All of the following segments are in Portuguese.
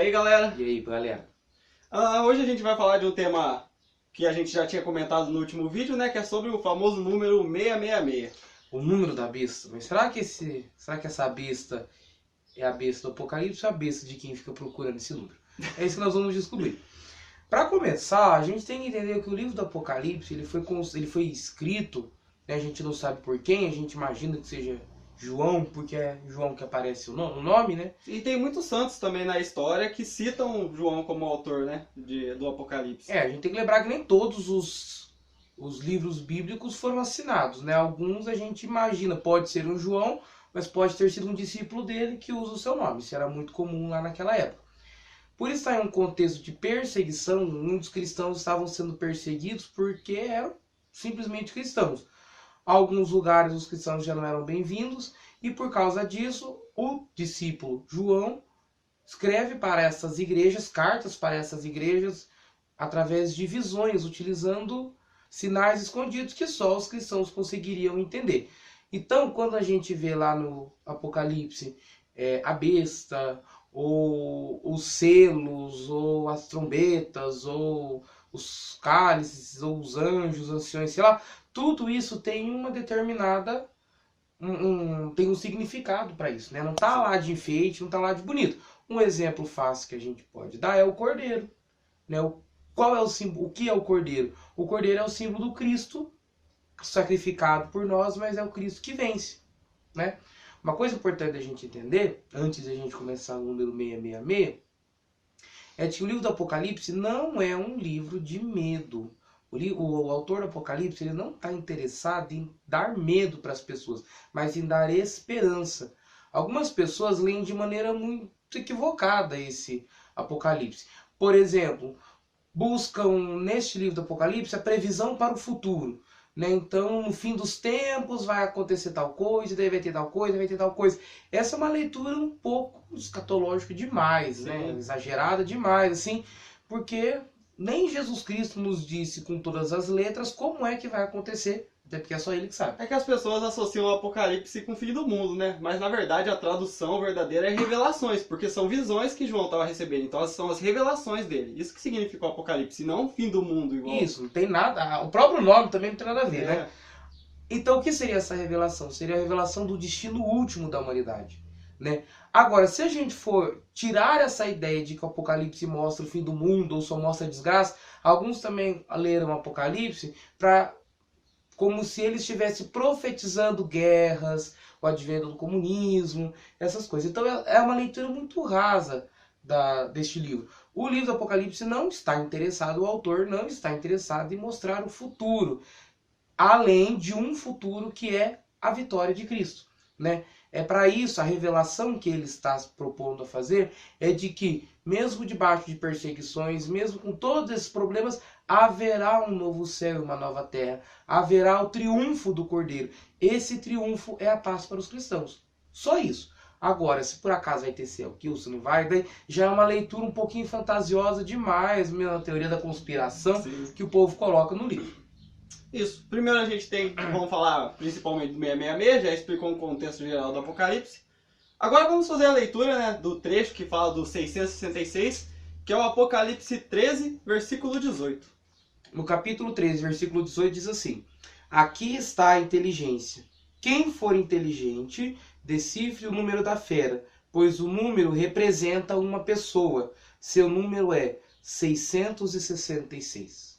aí, galera? E aí, galera? Hoje a gente vai falar de um tema que a gente já tinha comentado no último vídeo, né? Que é sobre o famoso número 666. O número da besta. Mas será que essa besta é a besta do Apocalipse ou a besta de quem fica procurando esse número? É isso que nós vamos descobrir. Para começar, a gente tem que entender que o livro do Apocalipse ele foi escrito, né, a gente não sabe por quem, a gente imagina que seja João, porque é João que aparece o nome, né? E tem muitos santos também na história que citam João como autor, né? Do Apocalipse. A gente tem que lembrar que nem todos os livros bíblicos foram assinados, né? Alguns a gente imagina, pode ser um João, mas pode ter sido um discípulo dele que usa o seu nome. Isso era muito comum lá naquela época. Por estar em um contexto de perseguição, muitos cristãos estavam sendo perseguidos porque eram simplesmente cristãos. Alguns lugares os cristãos já não eram bem-vindos e por causa disso o discípulo João escreve para essas igrejas, cartas para essas igrejas através de visões, utilizando sinais escondidos que só os cristãos conseguiriam entender. Então, quando a gente vê lá no Apocalipse a besta, ou os selos, ou as trombetas, ou os cálices, ou os anjos, os anciões, sei lá, tudo isso tem uma determinada tem um significado para isso, né? Não tá lá de enfeite, não tá lá de bonito. Um exemplo fácil que a gente pode dar é o cordeiro, né? Qual é o símbolo? O que é o cordeiro? O cordeiro é o símbolo do Cristo sacrificado por nós, mas é o Cristo que vence, né? Uma coisa importante a gente entender, antes de a gente começar o número 666, é que o livro do Apocalipse não é um livro de medo. O autor do Apocalipse ele não está interessado em dar medo para as pessoas, mas em dar esperança. Algumas pessoas leem de maneira muito equivocada esse Apocalipse. Por exemplo, buscam neste livro do Apocalipse a previsão para o futuro. Né? Então, no fim dos tempos vai acontecer tal coisa, daí vai ter tal coisa, vai ter tal coisa. Essa é uma leitura um pouco escatológica demais, né? Exagerada demais, assim, porque nem Jesus Cristo nos disse com todas as letras como é que vai acontecer, até porque é só ele que sabe. É que as pessoas associam o Apocalipse com o fim do mundo, né? Mas na verdade a tradução verdadeira é revelações, porque são visões que João estava recebendo. Então são as revelações dele. Isso que significa o Apocalipse, não o fim do mundo igual. Isso, não tem nada. O próprio nome também não tem nada a ver, né? Então o que seria essa revelação? Seria a revelação do destino último da humanidade, né? Agora, se a gente for tirar essa ideia de que o Apocalipse mostra o fim do mundo ou só mostra a desgraça, alguns também leram o Apocalipse como se ele estivesse profetizando guerras, o advento do comunismo, essas coisas. Então é uma leitura muito rasa deste livro. O livro do Apocalipse não está interessado, o autor não está interessado em mostrar o futuro, além de um futuro que é a vitória de Cristo, né? É para isso, a revelação que ele está propondo a fazer é de que, mesmo debaixo de perseguições, mesmo com todos esses problemas, haverá um novo céu e uma nova terra. Haverá o triunfo do Cordeiro. Esse triunfo é a paz para os cristãos. Só isso. Agora, se por acaso vai ter céu aqui ou se não vai, daí já é uma leitura um pouquinho fantasiosa demais, mesmo a teoria da conspiração que o povo coloca no livro. Isso. Primeiro a gente vamos falar principalmente do 666, já explicou um contexto geral do Apocalipse. Agora vamos fazer a leitura, né, do trecho que fala do 666, que é o Apocalipse 13, versículo 18. No capítulo 13, versículo 18 diz assim: aqui está a inteligência. Quem for inteligente, decifre o número da fera, pois o número representa uma pessoa. Seu número é 666.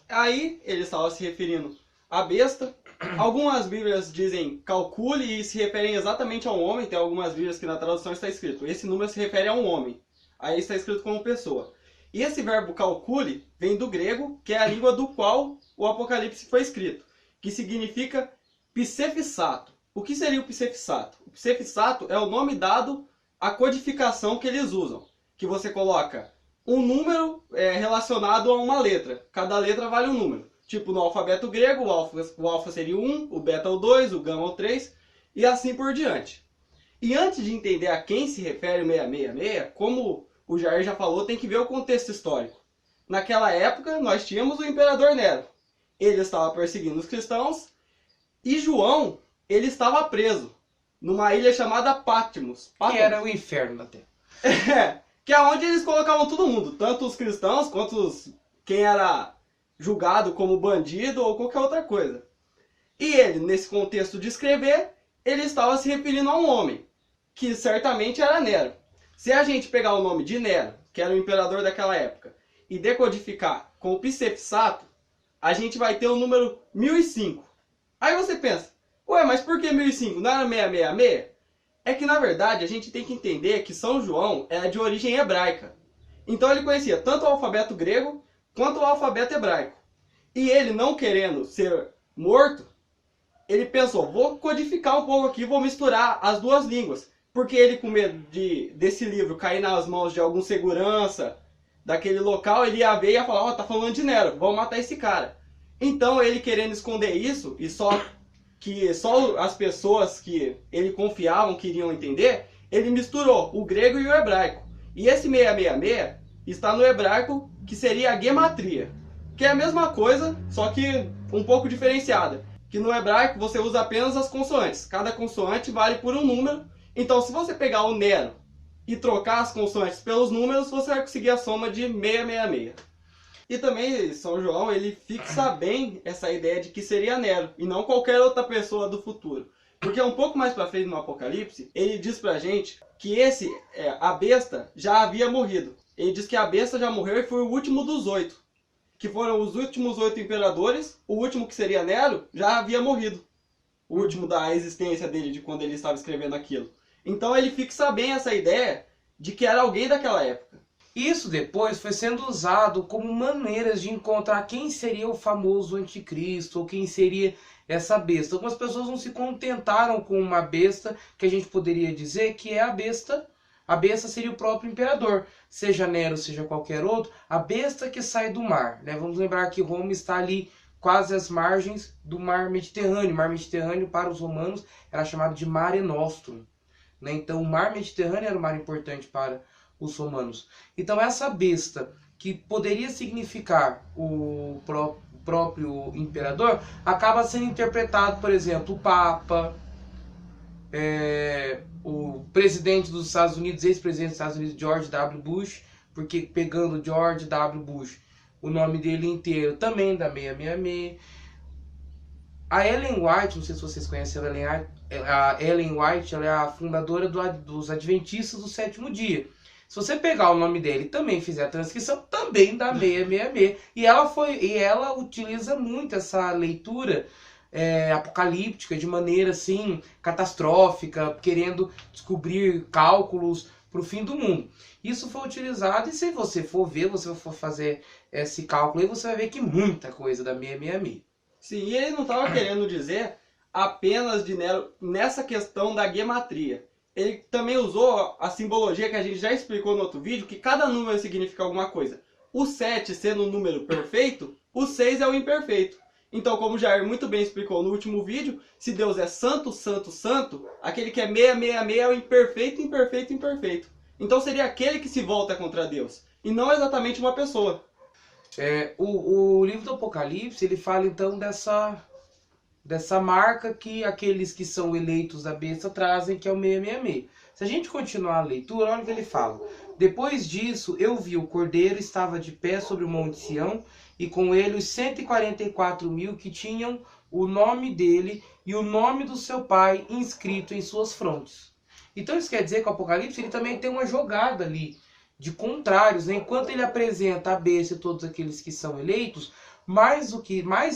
Aí ele estava se referindo à besta. Algumas bíblias dizem calcule e se referem exatamente a um homem. Tem algumas bíblias que na tradução está escrito esse número se refere a um homem. Aí está escrito como pessoa. E esse verbo calcule vem do grego, que é a língua do qual o Apocalipse foi escrito, que significa psefissato. O que seria o psefissato? O psefissato é o nome dado à codificação que eles usam, que você coloca um número relacionado a uma letra. Cada letra vale um número. Tipo no alfabeto grego, o alfa seria o 1, o beta o 2, o gama o 3 e assim por diante. E antes de entender a quem se refere o 666, como o Jair já falou, tem que ver o contexto histórico. Naquela época nós tínhamos o imperador Nero. Ele estava perseguindo os cristãos e João ele estava preso numa ilha chamada Patmos. Que era o inferno da Terra. que é onde eles colocavam todo mundo, tanto os cristãos quanto quem era julgado como bandido ou qualquer outra coisa. E ele, nesse contexto de escrever, ele estava se referindo a um homem, que certamente era Nero. Se a gente pegar o nome de Nero, que era o imperador daquela época, e decodificar com o Psefsato, a gente vai ter o número 1005. Aí você pensa, ué, mas por que 1005? Não era 666? É que na verdade a gente tem que entender que São João é de origem hebraica. Então ele conhecia tanto o alfabeto grego quanto o alfabeto hebraico. E ele, não querendo ser morto, ele pensou, vou codificar um pouco aqui, vou misturar as duas línguas. Porque ele, com medo desse livro cair nas mãos de algum segurança daquele local, ele ia ver e ia falar, ó, tá falando de Nero, vamos matar esse cara. Então ele, querendo esconder isso, e só as pessoas que ele confiavam queriam entender, ele misturou o grego e o hebraico. E esse 666 está no hebraico, que seria a gematria, que é a mesma coisa, só que um pouco diferenciada. Que no hebraico você usa apenas as consoantes. Cada consoante vale por um número. Então, se você pegar o Nero e trocar as consoantes pelos números, você vai conseguir a soma de 666. E também São João, ele fixa bem essa ideia de que seria Nero, e não qualquer outra pessoa do futuro. Porque um pouco mais pra frente no Apocalipse, ele diz pra gente que a besta já havia morrido. Ele diz que a besta já morreu e foi o último dos 8. Que foram os últimos 8 imperadores, o último, que seria Nero, já havia morrido. O último da existência dele, de quando ele estava escrevendo aquilo. Então ele fixa bem essa ideia de que era alguém daquela época. Isso depois foi sendo usado como maneiras de encontrar quem seria o famoso anticristo, ou quem seria essa besta. Algumas pessoas não se contentaram com uma besta, que a gente poderia dizer que é a besta. A besta seria o próprio imperador, seja Nero, seja qualquer outro, a besta que sai do mar, né? Vamos lembrar que Roma está ali quase às margens do mar Mediterrâneo. O mar Mediterrâneo, para os romanos, era chamado de Mare Nostrum, né? Então o mar Mediterrâneo era um mar importante para os romanos. Então essa besta, que poderia significar o próprio imperador, acaba sendo interpretado, por exemplo, o Papa, o presidente dos Estados Unidos, ex-presidente dos Estados Unidos, George W. Bush, porque pegando George W. Bush, o nome dele inteiro também dá 666. A Ellen White, não sei se vocês conhecem a Ellen White, ela é a fundadora dos Adventistas do Sétimo Dia. Se você pegar o nome dele e também fizer a transcrição, também dá 666. E ela utiliza muito essa leitura apocalíptica de maneira assim catastrófica, querendo descobrir cálculos para o fim do mundo. Isso foi utilizado, e se você for ver, você for fazer esse cálculo aí, você vai ver que muita coisa da 666. Sim, e ele não estava querendo dizer apenas de Nero nessa questão da gematria. Ele também usou a simbologia que a gente já explicou no outro vídeo, que cada número significa alguma coisa. O 7 sendo um número perfeito, o 6 é o imperfeito. Então, como o Jair muito bem explicou no último vídeo, se Deus é santo, santo, santo, aquele que é 666 é o imperfeito, imperfeito, imperfeito. Então seria aquele que se volta contra Deus, e não exatamente uma pessoa. O livro do Apocalipse, ele fala então dessa marca que aqueles que são eleitos da besta trazem, que é o 666. Se a gente continuar a leitura, olha o que ele fala. Depois disso, eu vi o Cordeiro estava de pé sobre o Monte Sião, e com ele os 144.000 que tinham o nome dele e o nome do seu pai inscrito em suas frontes. Então isso quer dizer que o Apocalipse ele também tem uma jogada ali de contrários, né? Enquanto ele apresenta a besta e todos aqueles que são eleitos, mais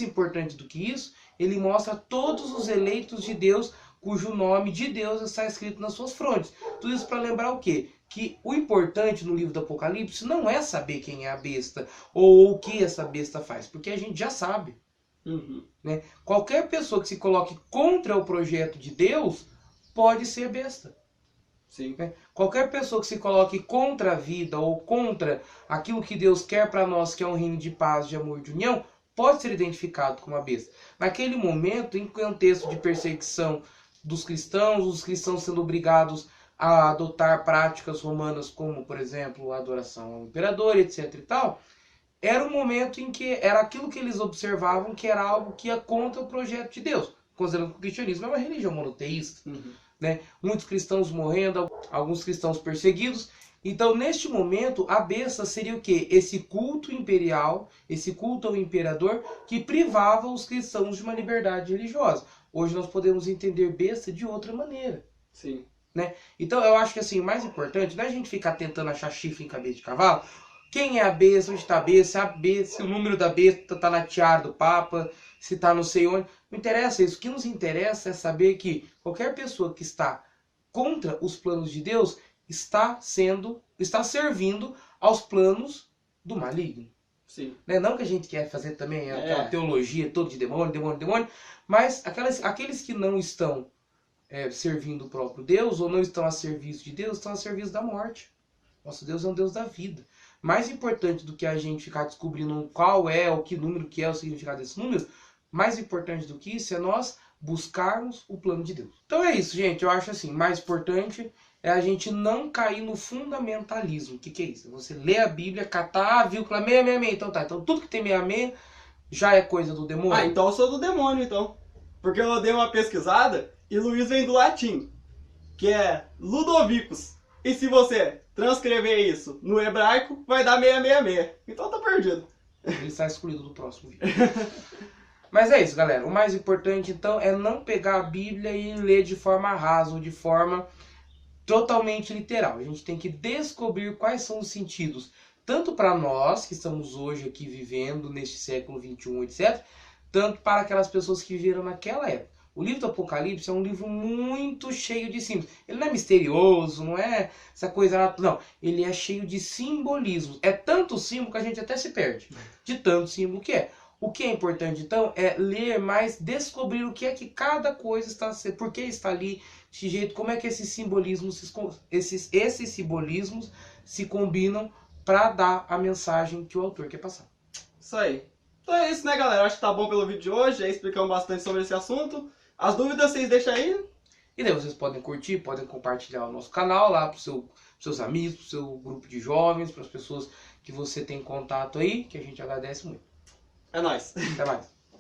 importante do que isso, ele mostra todos os eleitos de Deus, cujo nome de Deus está escrito nas suas frontes. Tudo isso para lembrar o quê? Que o importante no livro do Apocalipse não é saber quem é a besta ou o que essa besta faz, porque a gente já sabe. Né? Qualquer pessoa que se coloque contra o projeto de Deus pode ser besta. Sim. Né? Qualquer pessoa que se coloque contra a vida ou contra aquilo que Deus quer para nós, que é um reino de paz, de amor, de união, pode ser identificado como uma besta. Naquele momento, em contexto de perseguição dos cristãos, os cristãos sendo obrigados a adotar práticas romanas como, por exemplo, a adoração ao imperador, etc. e tal, era um momento em que era aquilo que eles observavam que era algo que ia contra o projeto de Deus, considerando que o cristianismo é uma religião monoteísta. Né? Muitos cristãos morrendo, alguns cristãos perseguidos, Então, neste momento, a besta seria o quê? Esse culto imperial, esse culto ao imperador que privava os cristãos de uma liberdade religiosa. Hoje nós podemos entender besta de outra maneira. Sim. Né? Então, eu acho que assim, o mais importante não é a gente ficar tentando achar chifre em cabeça de cavalo. Quem é a besta? Onde está a besta? Se o número da besta está na tiara do Papa, se está não sei onde. Não interessa isso. O que nos interessa é saber que qualquer pessoa que está contra os planos de Deus está servindo aos planos do maligno. Sim. Né? Não que a gente quer fazer também aquela teologia toda de demônio, mas aqueles que não estão servindo o próprio Deus, ou não estão a serviço de Deus, estão a serviço da morte. Nosso Deus é um Deus da vida. Mais importante do que a gente ficar descobrindo qual é, ou que número que é o significado desse número, mais importante do que isso é nós buscarmos o plano de Deus. Então é isso, gente. Eu acho assim, mais importante é a gente não cair no fundamentalismo. O que é isso? Você lê a Bíblia, catar, vírgula, 666. Então tá. Então tudo que tem 66 já é coisa do demônio. Ah, então eu sou do demônio, então. Porque eu dei uma pesquisada e Luiz vem do latim, que é Ludovicus. E se você transcrever isso no hebraico, vai dar 666. Então tá perdido. Ele está excluído do próximo vídeo. Mas é isso, galera. O mais importante, então, é não pegar a Bíblia e ler de forma rasa ou de forma totalmente literal. A gente tem que descobrir quais são os sentidos, tanto para nós, que estamos hoje aqui vivendo neste século 21, etc., tanto para aquelas pessoas que viveram naquela época. O livro do Apocalipse é um livro muito cheio de símbolos. Ele não é misterioso, não é essa coisa... Não, ele é cheio de simbolismos. É tanto símbolo que a gente até se perde de tanto símbolo que é. O que é importante, então, é ler mais, descobrir o que é que cada coisa está... Por que está ali, de jeito, como é que esses simbolismos se combinam para dar a mensagem que o autor quer passar. Isso aí. Então é isso, né, galera? Acho que tá bom pelo vídeo de hoje. Já explicamos bastante sobre esse assunto. As dúvidas vocês deixam aí. E daí vocês podem curtir, podem compartilhar o nosso canal lá para os seus amigos, para o seu grupo de jovens, para as pessoas que você tem contato aí, que a gente agradece muito. É nóis. Até mais.